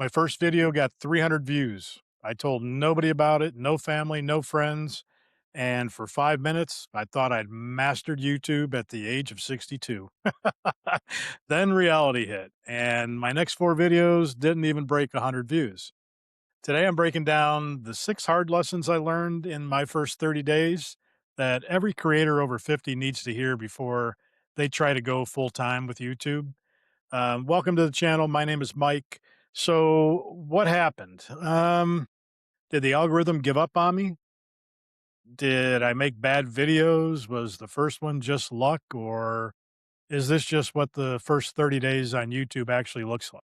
My first video got 300 views. I told nobody about it, no family, no friends. And for 5 minutes, I thought I'd mastered YouTube at the age of 62. Then reality hit, and my next four videos didn't even break 100 views. Today, I'm breaking down the 6 hard lessons I learned in my first 30 days that every creator over 50 needs to hear before they try to go full time with YouTube. Welcome to the channel. My name is Mike. So, what happened? Did the algorithm give up on me? Did I make bad videos? Was the first one just luck? Or is this just what the first 30 days on YouTube actually looks like?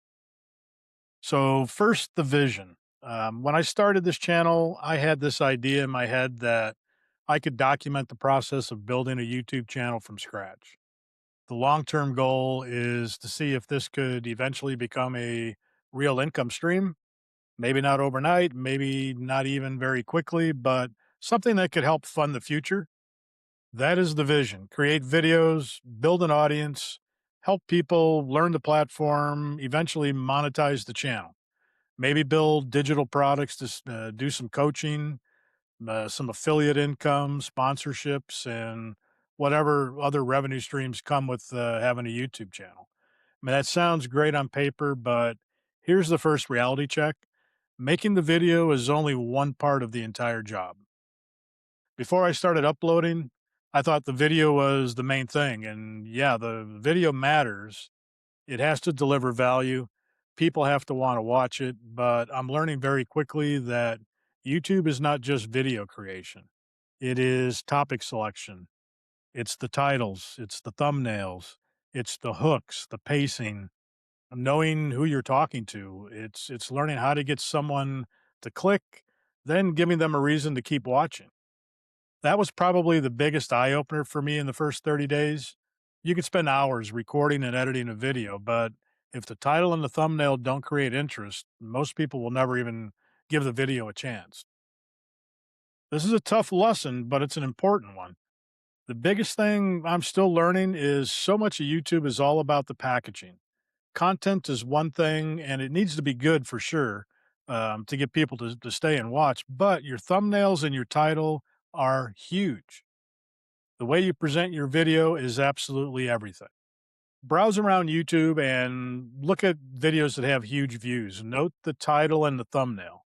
So, first, the vision. When I started this channel, I had this idea in my head that I could document the process of building a YouTube channel from scratch. The long term goal is to see if this could eventually become a real income stream. Maybe not overnight, maybe not even very quickly, but something that could help fund the future. That is the vision. Create videos, build an audience, help people learn the platform, eventually monetize the channel. Maybe build digital products to do some coaching, some affiliate income, sponsorships, and whatever other revenue streams come with having a YouTube channel. I mean, that sounds great on paper, but here's the first reality check. Making the video is only one part of the entire job. Before I started uploading, I thought the video was the main thing. And yeah, the video matters. It has to deliver value. People have to want to watch it. But I'm learning very quickly that YouTube is not just video creation, it is topic selection, it's the titles, it's the thumbnails, it's the hooks, the pacing, knowing who you're talking to. It's learning how to get someone to click, then giving them a reason to keep watching. That was probably the biggest eye opener for me in the first 30 days. You could spend hours recording and editing a video, but if the title and the thumbnail don't create interest, most people will never even give the video a chance. This is a tough lesson, but it's an important one. The biggest thing I'm still learning is so much of YouTube is all about the packaging. Content is one thing, and it needs to be good for sure, to get people to stay and watch. But your thumbnails and your title are huge. The way you present your video is absolutely everything. Browse around YouTube and look at videos that have huge views. Note the title and the thumbnail.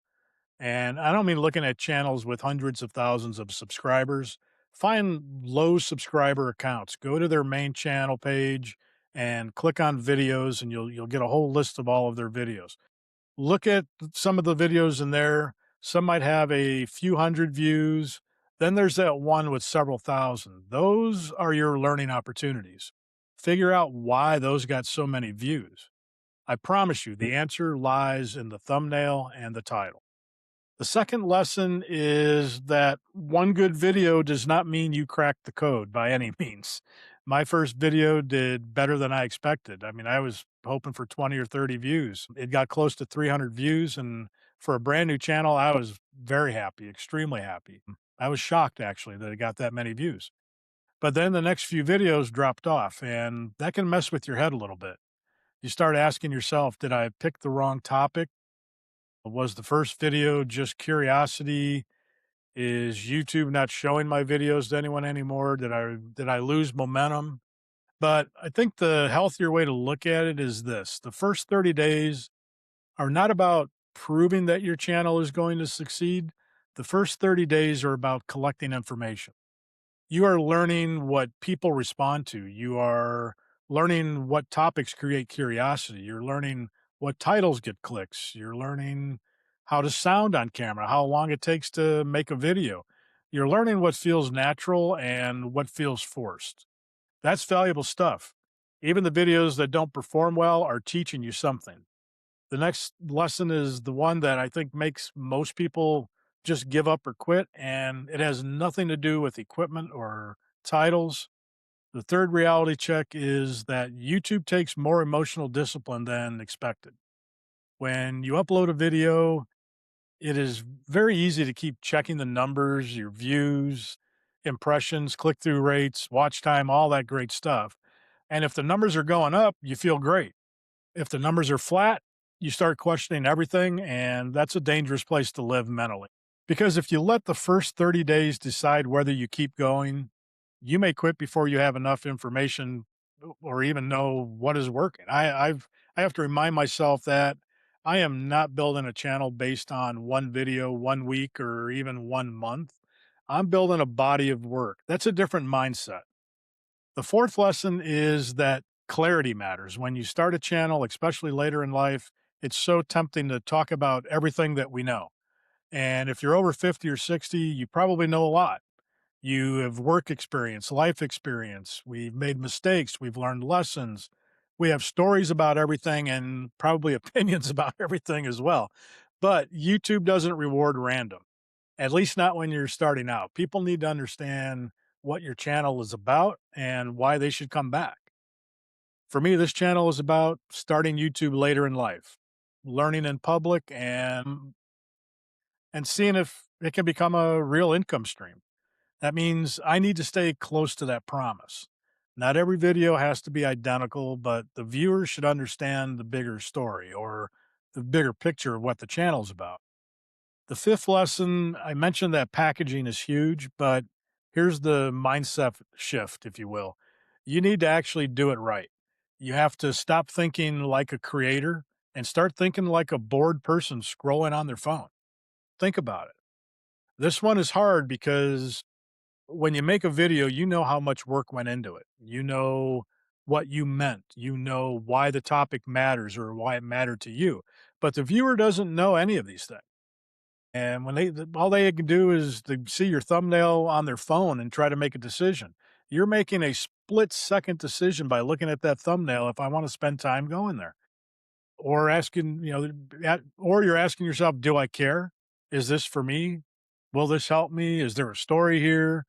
And I don't mean looking at channels with hundreds of thousands of subscribers. Find low subscriber accounts. Go to their main channel page and click on videos, and you'll get a whole list of all of their videos. Look at some of the videos in there. Some might have a few hundred views. Then there's that one with several thousand. Those are your learning opportunities. Figure out why those got so many views. I promise you, the answer lies in the thumbnail and the title. The second lesson is that one good video does not mean you cracked the code by any means. My first video did better than I expected. I mean, I was hoping for 20 or 30 views. It got close to 300 views. And for a brand new channel, I was very happy, extremely happy. I was shocked actually that it got that many views. But then the next few videos dropped off, and that can mess with your head a little bit. You start asking yourself, did I pick the wrong topic? Was the first video just curiosity? Is YouTube not showing my videos to anyone anymore? Did I lose momentum? But I think the healthier way to look at it is this. The first 30 days are not about proving that your channel is going to succeed. The first 30 days are about collecting information. You are learning what people respond to. You are learning what topics create curiosity. You're learning what titles get clicks. You're learning how to sound on camera, how long it takes to make a video. You're learning what feels natural and what feels forced. That's valuable stuff. Even the videos that don't perform well are teaching you something. The next lesson is the one that I think makes most people just give up or quit, and it has nothing to do with equipment or titles. The third reality check is that YouTube takes more emotional discipline than expected. When you upload a video, it is very easy to keep checking the numbers, your views, impressions, click through rates, watch time, all that great stuff. And if the numbers are going up, you feel great. If the numbers are flat, you start questioning everything, and that's a dangerous place to live mentally. Because if you let the first 30 days decide whether you keep going, you may quit before you have enough information or even know what is working. I have to remind myself that I am not building a channel based on one video, 1 week, or even 1 month. I'm building a body of work. That's a different mindset. The fourth lesson is that clarity matters. When you start a channel, especially later in life, it's so tempting to talk about everything that we know. And if you're over 50 or 60, you probably know a lot. You have work experience, life experience. We've made mistakes. We've learned lessons. We have stories about everything and probably opinions about everything as well. But YouTube doesn't reward random, at least not when you're starting out. People need to understand what your channel is about and why they should come back. For me, this channel is about starting YouTube later in life, learning in public and seeing if it can become a real income stream. That means I need to stay close to that promise. Not every video has to be identical, but the viewer should understand the bigger story or the bigger picture of what the channel's about. The fifth lesson, I mentioned that packaging is huge, but here's the mindset shift, if you will. You need to actually do it right. You have to stop thinking like a creator and start thinking like a bored person scrolling on their phone. Think about it. This one is hard because when you make a video, you know how much work went into it. You know what you meant. You know why the topic matters or why it mattered to you. But the viewer doesn't know any of these things. And when all they can do is to see your thumbnail on their phone and try to make a decision. You're making a split second decision by looking at that thumbnail if I want to spend time going there. Or asking, or you're asking yourself, do I care? Is this for me? Will this help me? Is there a story here?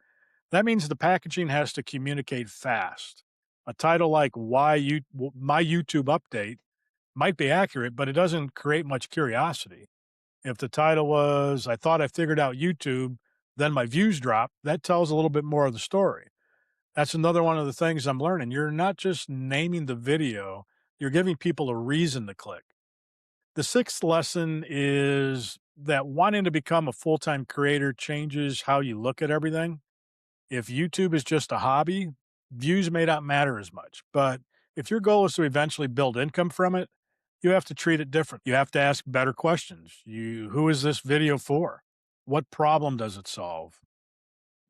That means the packaging has to communicate fast. A title like My YouTube Update might be accurate, but it doesn't create much curiosity. If the title was, I thought I figured out YouTube, then my views dropped, that tells a little bit more of the story. That's another one of the things I'm learning. You're not just naming the video, you're giving people a reason to click. The sixth lesson is that wanting to become a full time creator changes how you look at everything. If YouTube is just a hobby, views may not matter as much. But if your goal is to eventually build income from it, you have to treat it different. You have to ask better questions. Who is this video for? What problem does it solve?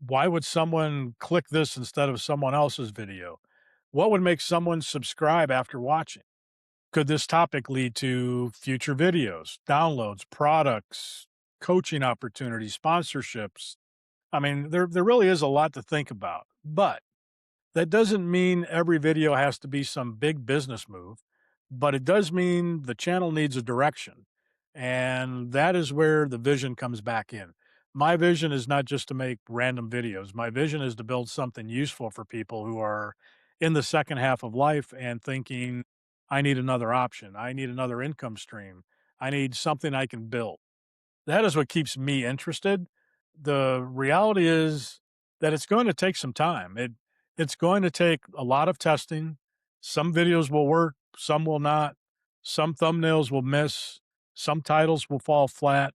Why would someone click this instead of someone else's video? What would make someone subscribe after watching? Could this topic lead to future videos, downloads, products, coaching opportunities, sponsorships? I mean, there really is a lot to think about, but that doesn't mean every video has to be some big business move, but it does mean the channel needs a direction. And that is where the vision comes back in. My vision is not just to make random videos. My vision is to build something useful for people who are in the second half of life and thinking, I need another option. I need another income stream. I need something I can build. That is what keeps me interested. The reality is that it's going to take some time. It's going to take a lot of testing. Some videos will work, some will not. Some thumbnails will miss, some titles will fall flat.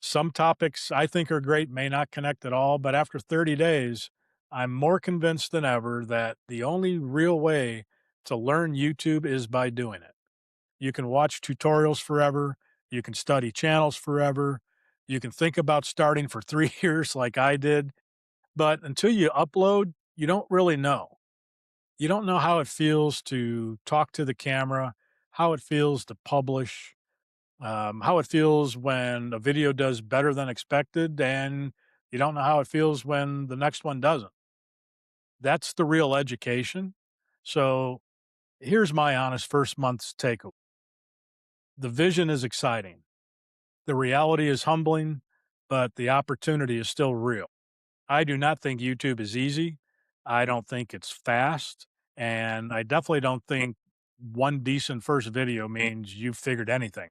Some topics I think are great may not connect at all, but after 30 days, I'm more convinced than ever that the only real way to learn YouTube is by doing it. You can watch tutorials forever. You can study channels forever. You can think about starting for 3 years like I did. But until you upload, you don't really know. You don't know how it feels to talk to the camera, how it feels to publish, how it feels when a video does better than expected, and you don't know how it feels when the next one doesn't. That's the real education. So here's my honest first month's takeaway. The vision is exciting. The reality is humbling, but the opportunity is still real. I do not think YouTube is easy. I don't think it's fast. And I definitely don't think one decent first video means you've figured anything.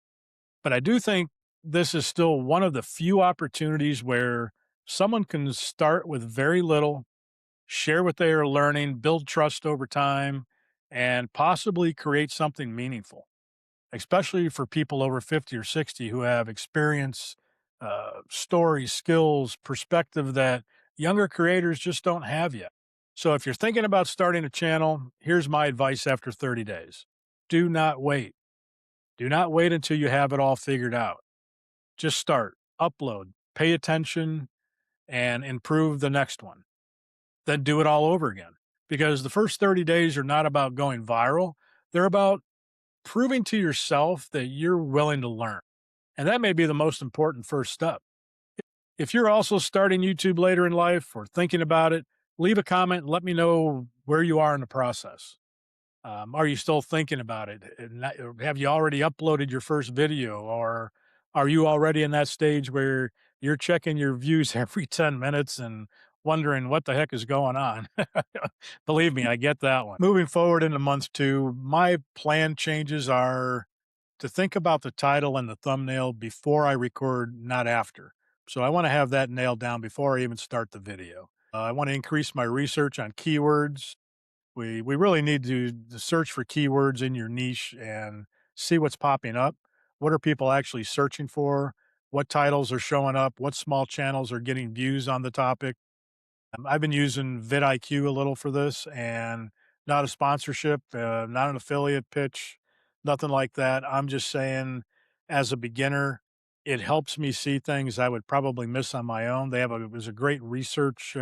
But I do think this is still one of the few opportunities where someone can start with very little, share what they are learning, build trust over time, and possibly create something meaningful. especially for people over 50 or 60 who have experience, stories, skills, perspective that younger creators just don't have yet. So if you're thinking about starting a channel, here's my advice after 30 days. Do not wait. Do not wait until you have it all figured out. Just start, upload, pay attention, and improve the next one. Then do it all over again. Because the first 30 days are not about going viral, they're about proving to yourself that you're willing to learn. And that may be the most important first step. If you're also starting YouTube later in life or thinking about it, leave a comment and let me know where you are in the process. Are you still thinking about it? Have you already uploaded your first video? Or are you already in that stage where you're checking your views every 10 minutes and wondering what the heck is going on? Believe me, I get that one. Moving forward into month two, my plan changes are to think about the title and the thumbnail before I record, not after. So I want to have that nailed down before I even start the video. I want to increase my research on keywords. We really need to search for keywords in your niche and see what's popping up. What are people actually searching for? What titles are showing up? What small channels are getting views on the topic? I've been using vidIQ a little for this, and not a sponsorship, not an affiliate pitch, nothing like that. I'm just saying, as a beginner, it helps me see things I would probably miss on my own. There's a great research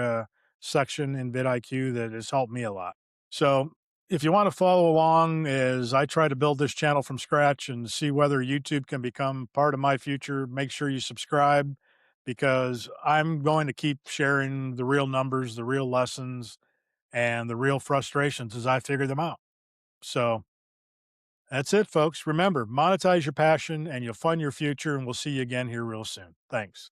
section in vidIQ that has helped me a lot. So if you want to follow along as I try to build this channel from scratch and see whether YouTube can become part of my future, make sure you subscribe because I'm going to keep sharing the real numbers, the real lessons, and the real frustrations as I figure them out. So that's it, folks. Remember, monetize your passion and you'll fund your future, and we'll see you again here real soon. Thanks.